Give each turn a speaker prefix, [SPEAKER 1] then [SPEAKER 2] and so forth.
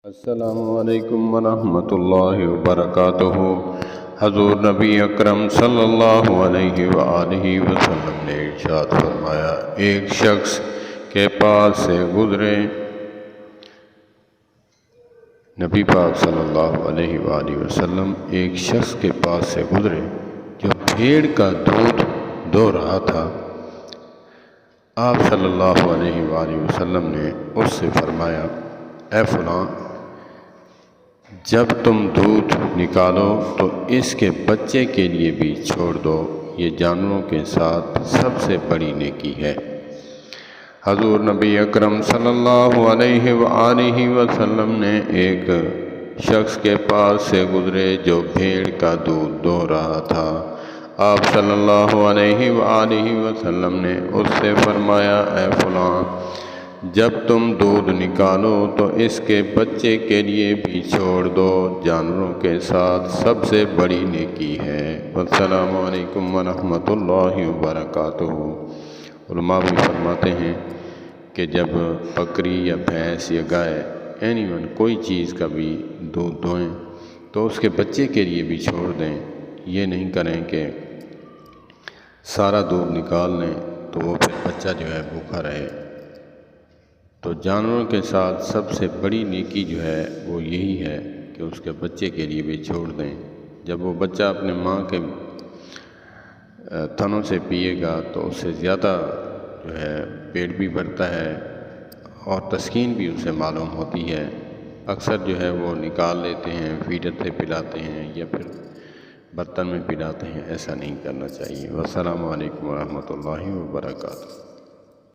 [SPEAKER 1] السلام علیکم ورحمۃ اللہ وبرکاتہ۔ حضور نبی اکرم صلی اللہ علیہ وآلہ وسلم نے ارشاد فرمایا، ایک شخص کے پاس سے گزرے، نبی پاک صلی اللہ علیہ وآلہ وسلم ایک شخص کے پاس سے گزرے جو بھیڑ کا دودھ دو رہا تھا۔ آپ صلی اللہ علیہ وآلہ وسلم نے اس سے فرمایا، اے فلاں، جب تم دودھ نکالو تو اس کے بچے کے لیے بھی چھوڑ دو، یہ جانوروں کے ساتھ سب سے بڑی نیکی ہے۔ حضور نبی اکرم صلی اللہ علیہ وآلہ وسلم نے ایک شخص کے پاس سے گزرے جو بھیڑ کا دودھ دو رہا تھا۔ آپ صلی اللہ علیہ وآلہ وسلم نے اس سے فرمایا، اے فلاں، جب تم دودھ نکالو تو اس کے بچے کے لیے بھی چھوڑ دو، جانوروں کے ساتھ سب سے بڑی نیکی ہے۔ السلام علیکم ورحمۃ اللہ وبرکاتہ۔ علماء بھی فرماتے ہیں کہ جب بکری یا بھینس یا گائے کوئی چیز کا بھی دودھ دوئیں تو اس کے بچے کے لیے بھی چھوڑ دیں، یہ نہیں کریں کہ سارا دودھ نکال لیں تو وہ پھر بچہ جو ہے بھوکا رہے۔ تو جانوروں کے ساتھ سب سے بڑی نیکی جو ہے وہ یہی ہے کہ اس کے بچے کے لیے بھی چھوڑ دیں۔ جب وہ بچہ اپنے ماں کے تھنوں سے پیے گا تو اس سے زیادہ جو ہے پیٹ بھی بھرتا ہے اور تسکین بھی اسے معلوم ہوتی ہے۔ اکثر جو ہے وہ نکال لیتے ہیں، فیڈر سے پلاتے ہیں یا پھر برتن میں پلاتے ہیں، ایسا نہیں کرنا چاہیے۔ والسلام علیکم ورحمۃ اللہ وبرکاتہ۔